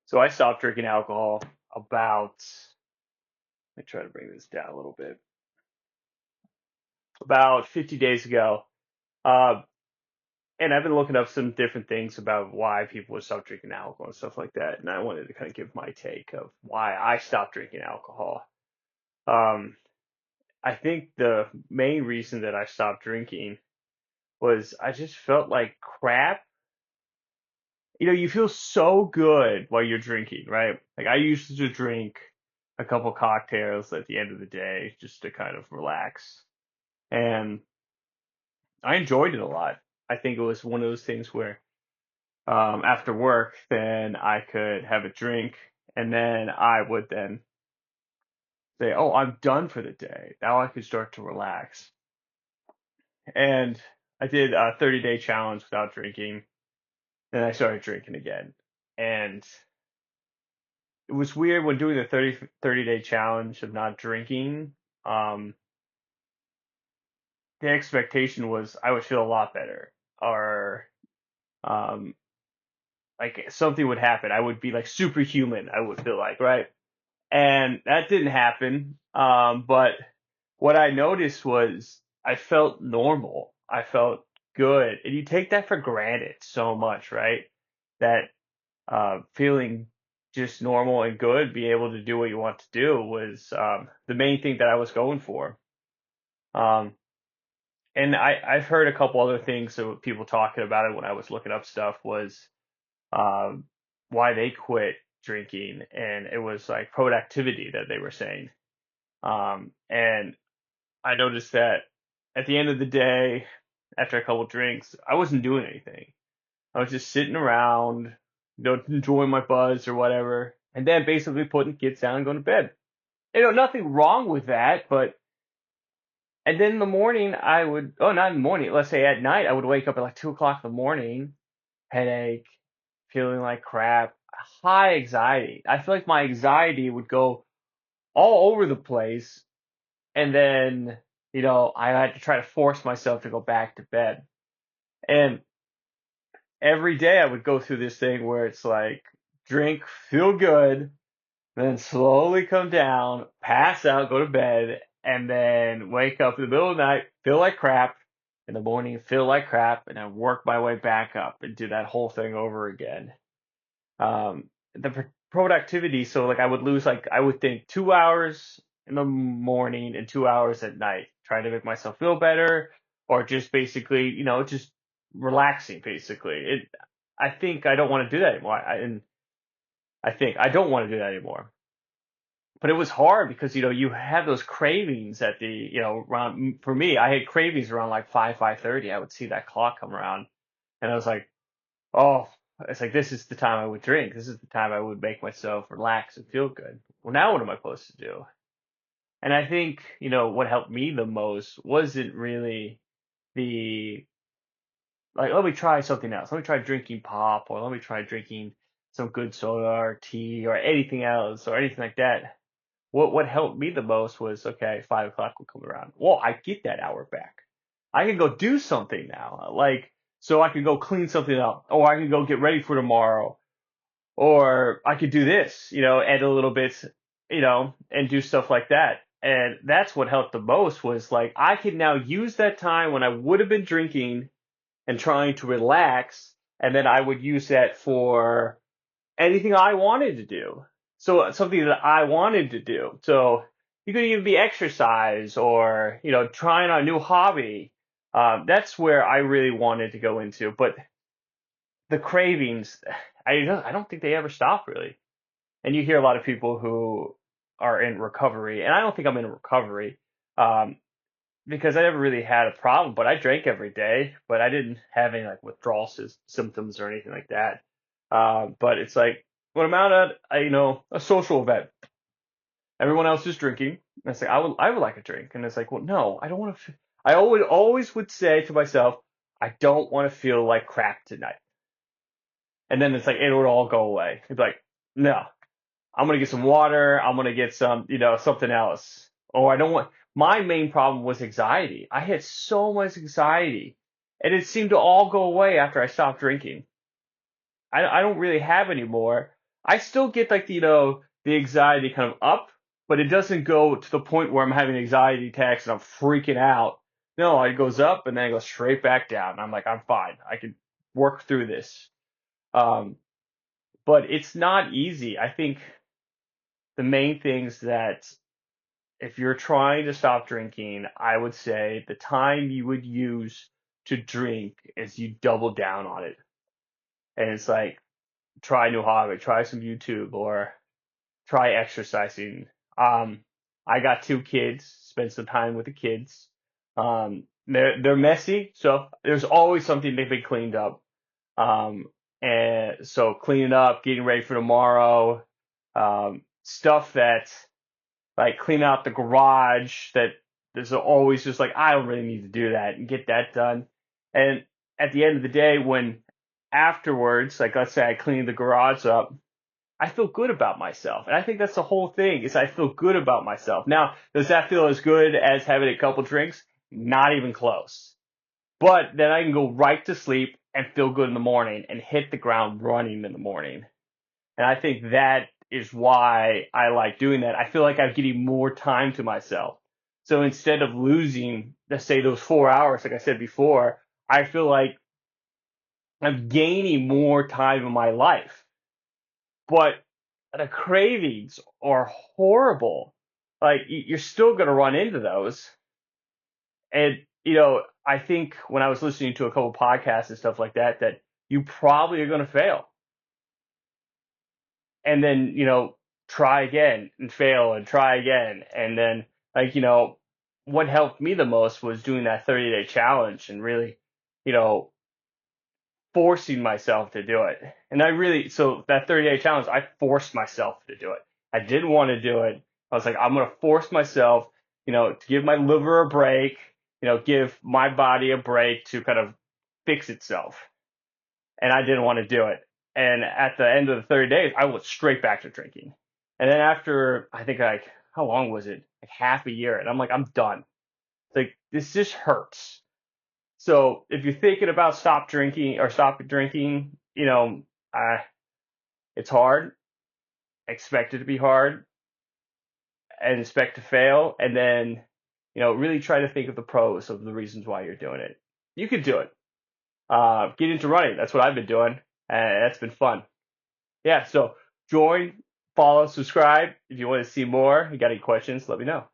So I stopped drinking alcohol about, let me try to bring this down a little bit, about 50 days ago. Uh, and I've been looking up some different things about why people would stop drinking alcohol and stuff like that. And I wanted to kind of give my take of why I stopped drinking alcohol. Um, I think the main reason that I stopped drinking was I just felt like crap. You feel so good while you're drinking, right? Like I used to drink a couple cocktails at the end of the day just to kind of relax. And I enjoyed it a lot. I think it was one of those things where after work, then I could have a drink and then I would then say, oh, I'm done for the day. Now I can start to relax. And I did a 30-day challenge without drinking. Then I started drinking again. And it was weird when doing the 30-day challenge of not drinking. Um, the expectation was I would feel a lot better, or um, like something would happen. I would be like superhuman. I would feel like, right? And that didn't happen. But what I noticed was I felt normal. I felt good, and you take that for granted so much, right? That feeling just normal and good, be able to do what you want to do was the main thing that I was going for. Um, and I've heard a couple other things of people talking about it when I was looking up stuff was um, why they quit drinking, and it was like productivity that they were saying. And I noticed that at the end of the day, after a couple drinks, I wasn't doing anything. I was just sitting around, enjoying my buzz or whatever, and then basically putting kids down and going to bed. Nothing wrong with that, but and then in the morning I would, oh, not in the morning, let's say at night, I would wake up at like 2 o'clock in the morning, headache, feeling like crap, high anxiety. I feel like my anxiety would go all over the place, and then, I had to try to force myself to go back to bed. And every day I would go through this thing where it's like drink, feel good, then slowly come down, pass out, go to bed, and then wake up in the middle of the night, feel like crap, in the morning, feel like crap, and then work my way back up and do that whole thing over again. The productivity, so like I would lose, like, I would think 2 hours in the morning and 2 hours at night, trying to make myself feel better, or just basically, just relaxing basically. I think I don't want to do that anymore. And I think I don't want to do that anymore. But it was hard because you have those cravings at the around, for me I had cravings around like 5:30. I would see that clock come around, and I was like, oh, it's like this is the time I would drink. This is the time I would make myself relax and feel good. Well, now what am I supposed to do? And I think what helped me the most wasn't really the, like, let me try something else. Let me try drinking pop, or let me try drinking some good soda or tea or anything else or anything like that. What helped me the most was, okay, 5 o'clock would come around. Well, I get that hour back. I can go do something now. Like, so I can go clean something up, or I can go get ready for tomorrow, or I could do this, add a little bit, and do stuff like that. And that's what helped the most, was like I could now use that time when I would have been drinking and trying to relax, and then I would use that for anything I wanted to do. So something that I wanted to do. So you could even be exercise, or trying a new hobby. That's where I really wanted to go into. But the cravings, I don't think they ever stop really. And you hear a lot of people who are in recovery, and I don't think I'm in recovery. Um, because I never really had a problem, but I drank every day, but I didn't have any like withdrawal symptoms or anything like that. But it's like when I'm out at a social event, everyone else is drinking, and I say I would like a drink, and it's like, well, no, I don't want to. I always would say to myself, I don't want to feel like crap tonight, and then it's like it would all go away. It'd be like, no, I'm gonna get some water. I'm gonna get some, something else. Or I don't want. My main problem was anxiety. I had so much anxiety, and it seemed to all go away after I stopped drinking. I don't really have any more. I still get like the anxiety kind of up, but it doesn't go to the point where I'm having anxiety attacks and I'm freaking out. No, it goes up and then it goes straight back down. I'm like, I'm fine. I can work through this. Um, but it's not easy. I think the main things that if you're trying to stop drinking, I would say the time you would use to drink is you double down on it. And it's like, try a new hobby, try some YouTube, or try exercising. I got two kids, spend some time with the kids. They're messy, so there's always something to be cleaned up. Um, and so cleaning up, getting ready for tomorrow, stuff that like clean out the garage that there's always just like I don't really need to do that and get that done. And at the end of the day, when afterwards, like let's say I clean the garage up, I feel good about myself. And I think that's the whole thing is I feel good about myself. Now, does that feel as good as having a couple drinks? Not even close. But then I can go right to sleep and feel good in the morning and hit the ground running in the morning. And I think that is why I like doing that. I feel like I'm getting more time to myself. So instead of losing, let's say those 4 hours, like I said before, I feel like I'm gaining more time in my life. But the cravings are horrible. Like you're still going to run into those. And, I think when I was listening to a couple podcasts and stuff like that, that you probably are going to fail. And then, try again and fail and try again. And then, like, what helped me the most was doing that 30-day challenge and really, you know, forcing myself to do it. And so that 30-day challenge, I forced myself to do it. I didn't want to do it. I was like, I'm going to force myself, to give my liver a break, give my body a break to kind of fix itself. And I didn't want to do it. And at the end of the 30 days, I went straight back to drinking. And then after, I think like, how long was it? Like half a year. And I'm like, I'm done. It's like, this just hurts. So if you're thinking about stop drinking, it's hard. Expect it to be hard and expect to fail. And then, really try to think of the pros of the reasons why you're doing it. You could do it. Get into running. That's what I've been doing. And that's been fun. Yeah. So join, follow, subscribe. If you want to see more, you got any questions, let me know.